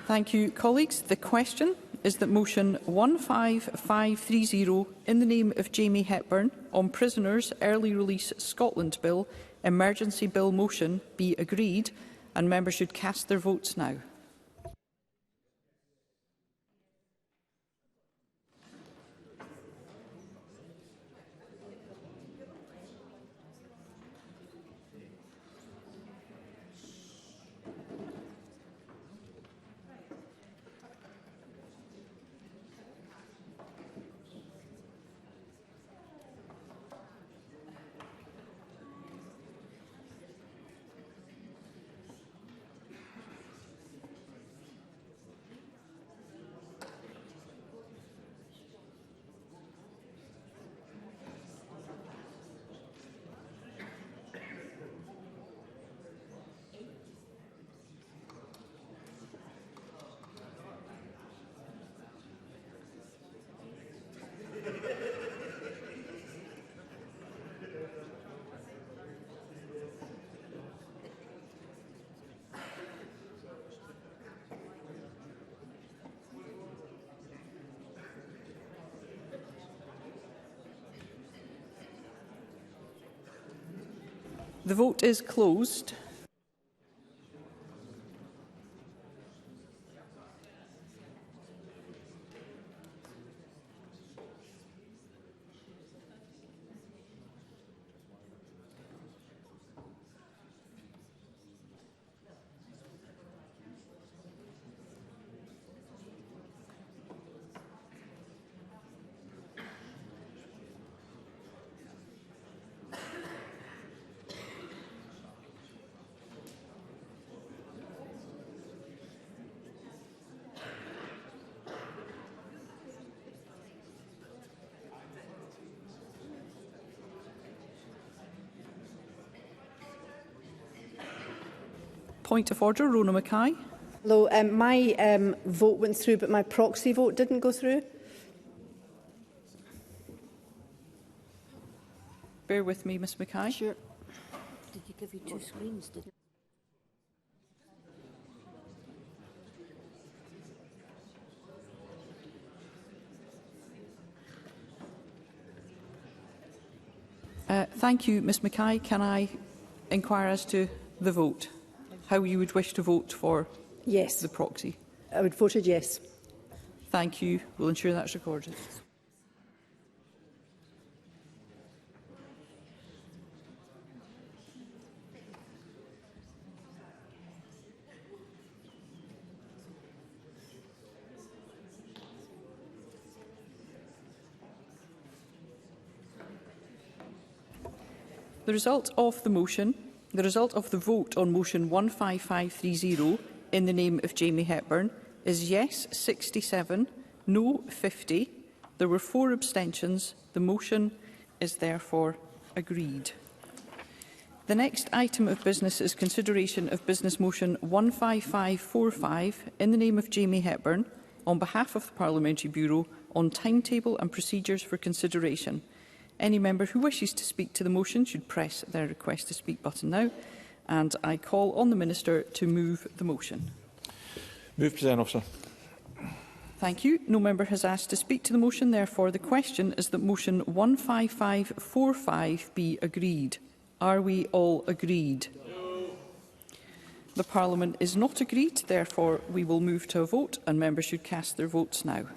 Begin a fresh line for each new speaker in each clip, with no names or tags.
Thank you, colleagues. The question is that motion 15530 in the name of Jamie Hepburn on Prisoners Early Release Scotland Bill, Emergency Bill motion be agreed, and members should cast their votes now. The vote is closed. Point of order, Rona Mackay.
Hello, my vote went through, but my proxy vote didn't go through.
Bear with me, Ms Mackay.
Sure. Did you give you two screens? Did
Thank you, Ms Mackay. Can I inquire as to the vote? How you would wish to vote for
Yes.
the proxy?
I would voted yes.
Thank you. We'll ensure that's recorded. The result of the vote on motion 15530 in the name of Jamie Hepburn is yes 67, no 50. There were 4 abstentions. The motion is therefore agreed. The next item of business is consideration of business motion 15545 in the name of Jamie Hepburn on behalf of the Parliamentary Bureau on timetable and procedures for consideration. Any member who wishes to speak to the motion should press their request to speak button now, and I call on the Minister to move the motion.
Move, Presiding Officer.
Thank you. No member has asked to speak to the motion. Therefore, the question is that motion 15545 be agreed. Are we all agreed? No. The Parliament is not agreed. Therefore, we will move to a vote, and members should cast their votes now.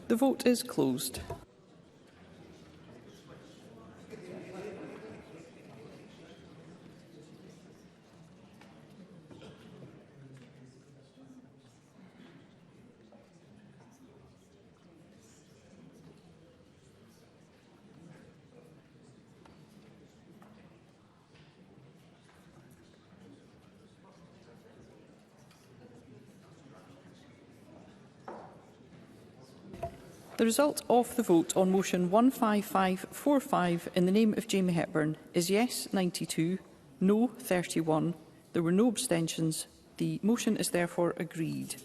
The vote is closed. The result of the vote on motion 15545 in the name of Jamie Hepburn is yes 92, no 31. There were no abstentions. The motion is therefore agreed.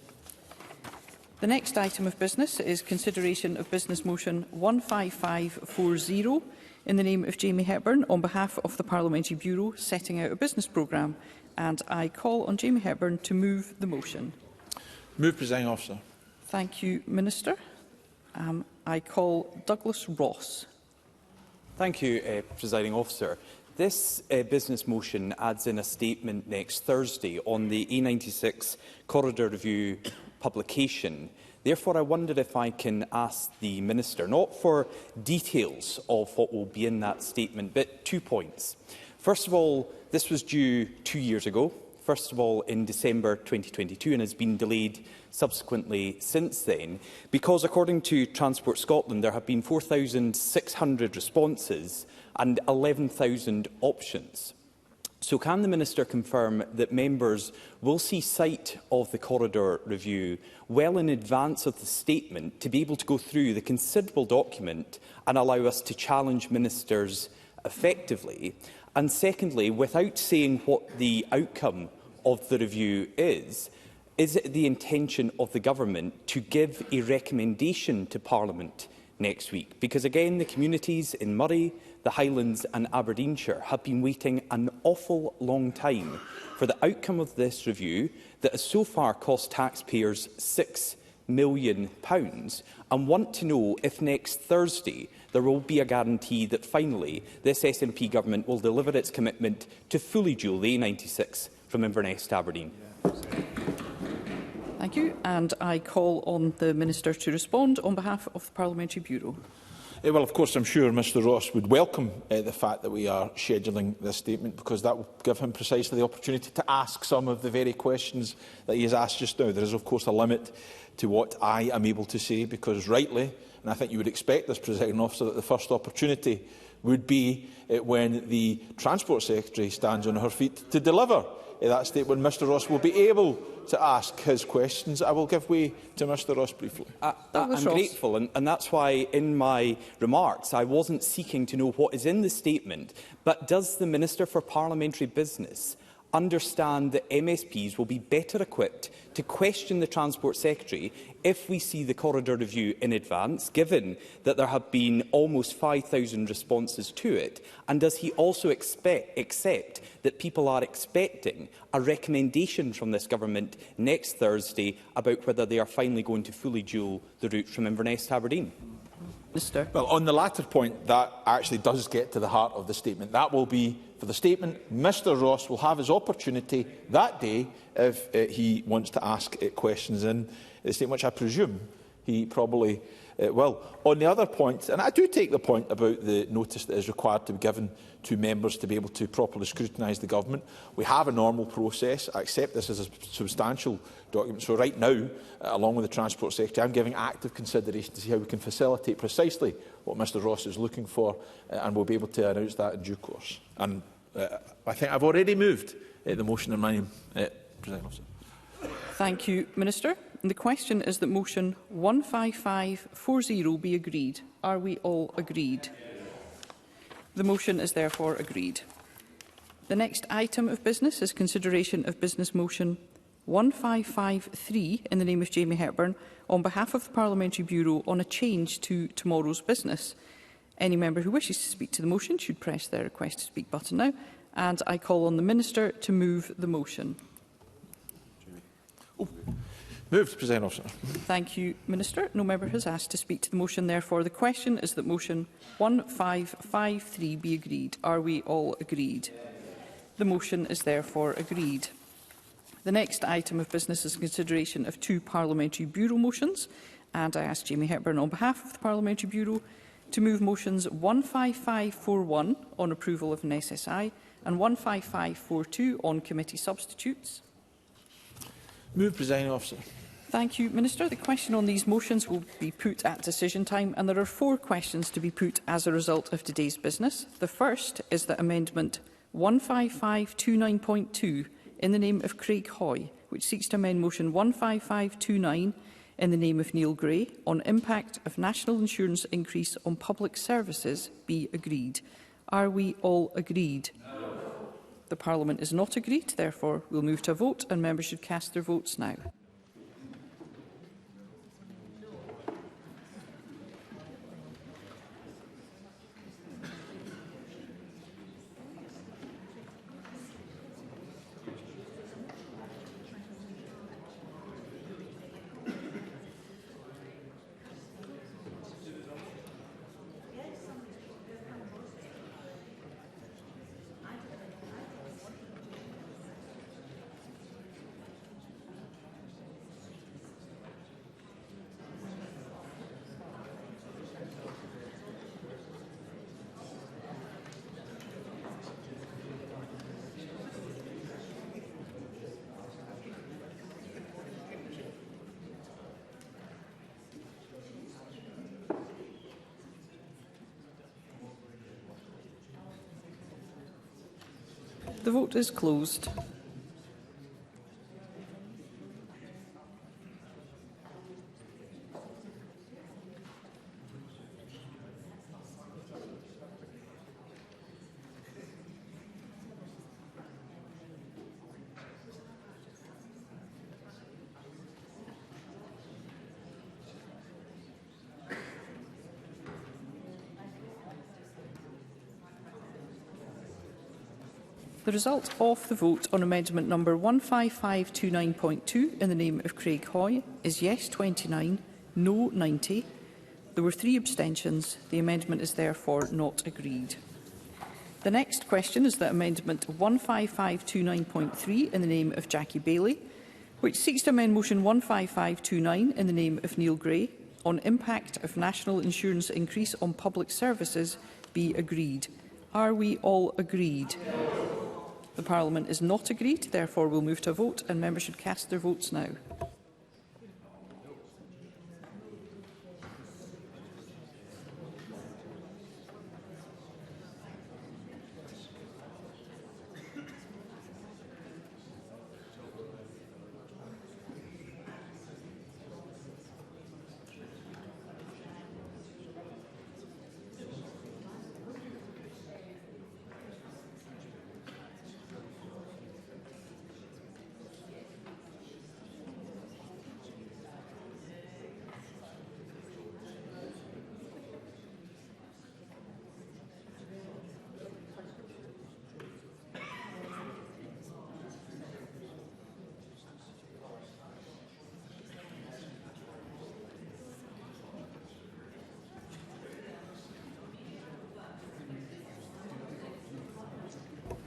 The next item of business is consideration of business motion 15540 in the name of Jamie Hepburn on behalf of the Parliamentary Bureau setting out a business programme, and I call on Jamie Hepburn to move the motion.
Move, Presiding Officer.
Thank you, Minister. I call Douglas Ross.
Thank you, Presiding Officer. This business motion adds in a statement next Thursday on the A96 Corridor Review publication. Therefore, I wondered if I can ask the Minister, not for details of what will be in that statement, but 2 points. First of all, this was due 2 years ago. First of all, in December 2022, and has been delayed subsequently since then, because according to Transport Scotland, there have been 4,600 responses and 11,000 options. So can the Minister confirm that members will see sight of the corridor review well in advance of the statement to be able to go through the considerable document and allow us to challenge ministers effectively? And secondly, without saying what the outcome of the review is it the intention of the Government to give a recommendation to Parliament next week? Because again, the communities in Murray, the Highlands and Aberdeenshire have been waiting an awful long time for the outcome of this review that has so far cost taxpayers £6 million and want to know if next Thursday there will be a guarantee that finally this SNP government will deliver its commitment to fully dual the A96 from Inverness to Aberdeen.
Thank you. And I call on the Minister to respond on behalf of the Parliamentary Bureau.
Well, of course, I'm sure Mr Ross would welcome the fact that we are scheduling this statement, because that will give him precisely the opportunity to ask some of the very questions that he has asked just now. There is, of course, a limit to what I am able to say, because rightly, and I think you would expect this, Presiding Officer, that the first opportunity would be when the Transport Secretary stands on her feet to deliver that statement. Mr Ross will be able to ask his questions. I will give way to Mr Ross briefly.
I'm grateful, and that's why in my remarks I wasn't seeking to know what is in the statement, but does the Minister for Parliamentary Business understand that MSPs will be better equipped to question the Transport Secretary if we see the corridor review in advance, given that there have been almost 5,000 responses to it? And does he also accept that people are expecting a recommendation from this government next Thursday about whether they are finally going to fully dual the route from Inverness to Aberdeen?
Minister.
Well, on the latter point, that actually does get to the heart of the statement. That will be for the statement. Mr Ross will have his opportunity that day if he wants to ask questions in the statement, which I presume he probably will. On the other point, and I do take the point about the notice that is required to be given to members to be able to properly scrutinise the government. We have a normal process. I accept this as a substantial document. So right now, along with the Transport Secretary, I'm giving active consideration to see how we can facilitate precisely what Mr Ross is looking for, and we'll be able to announce that in due course. And I think I've already moved the motion in my name, Presiding Officer.
Thank you, Minister. And the question is that motion 15540 be agreed. Are we all agreed? The motion is therefore agreed. The next item of business is consideration of business motion 1553 in the name of Jamie Hepburn on behalf of the Parliamentary Bureau on a change to tomorrow's business. Any member who wishes to speak to the motion should press their request to speak button now, and I call on the Minister to move the motion.
Moved, Presiding Officer.
Thank you, Minister. No member has asked to speak to the motion. Therefore, the question is that motion 1553 be agreed. Are we all agreed? The motion is therefore agreed. The next item of business is consideration of two Parliamentary Bureau motions, and I ask Jamie Hepburn on behalf of the Parliamentary Bureau to move motions 15541 on approval of an SSI and 15542 on committee substitutes.
Move, Presiding Officer.
Thank you, Minister. The question on these motions will be put at decision time, and there are 4 questions to be put as a result of today's business. The first is that Amendment 15529.2 in the name of Craig Hoy, which seeks to amend motion 15529 in the name of Neil Gray on impact of national insurance increase on public services be agreed. Are we all agreed? No. The Parliament is not agreed. Therefore, we'll move to a vote and members should cast their votes now. The vote is closed. The result of the vote on amendment number 15529.2 in the name of Craig Hoy is yes 29, no 90. There were 3 abstentions. The amendment is therefore not agreed. The next question is that amendment 15529.3 in the name of Jackie Bailey, which seeks to amend motion 15529 in the name of Neil Gray on impact of national insurance increase on public services be agreed. Are we all agreed? The Parliament is not agreed. Therefore, we'll move to a vote and members should cast their votes now.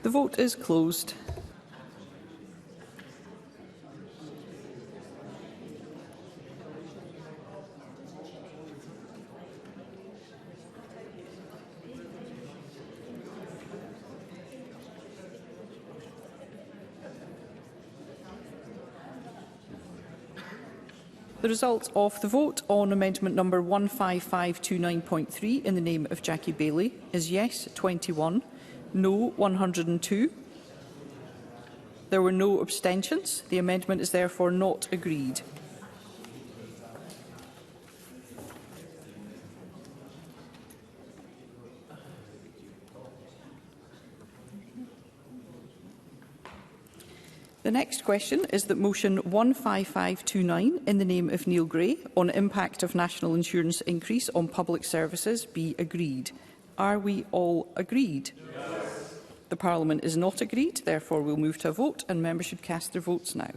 The vote is closed. The result of the vote on amendment number 15529.3 in the name of Jackie Bailey is yes 21, no 102. There were no abstentions. The amendment is therefore not agreed. The next question is that motion 15529 in the name of Neil Gray on impact of national insurance increase on public services be agreed. Are we all agreed? Yes. The Parliament is not agreed. Therefore, we'll move to a vote and members should cast their votes now.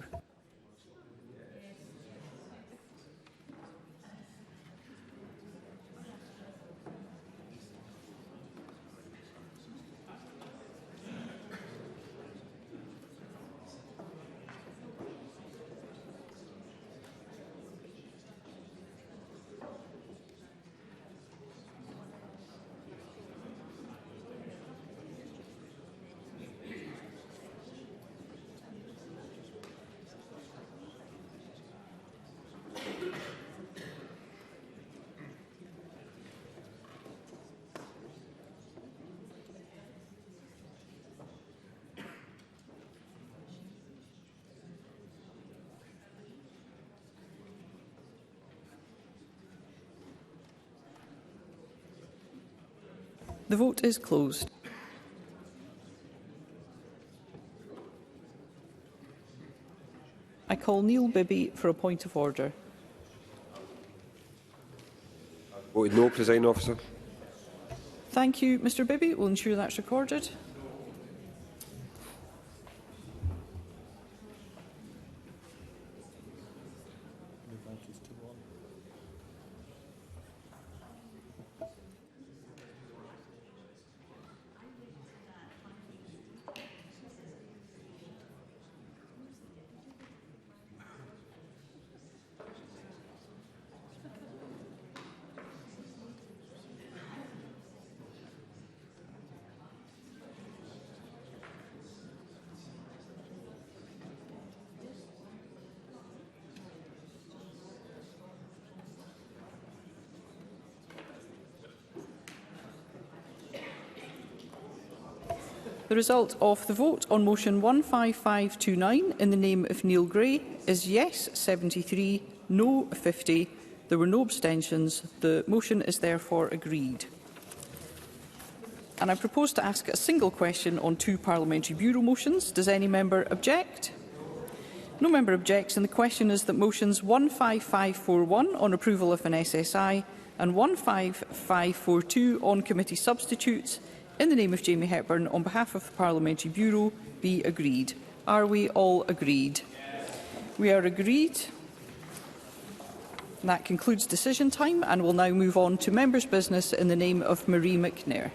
The vote is closed. I call Neil Bibby for a point of order.
Voted no, Presiding Officer.
Thank you, Mr Bibby. We'll ensure that's recorded. The result of the vote on motion 15529 in the name of Neil Gray is yes 73, no 50. There were no abstentions. The motion is therefore agreed. And I propose to ask a single question on 2 Parliamentary Bureau motions. Does any member object? No member objects, and the question is that motions 15541 on approval of an SSI and 15542 on committee substitutes in the name of Jamie Hepburn on behalf of the Parliamentary Bureau be agreed. Are we all agreed? We are agreed. And that concludes decision time, and we'll now move on to members' business in the name of Marie McNair.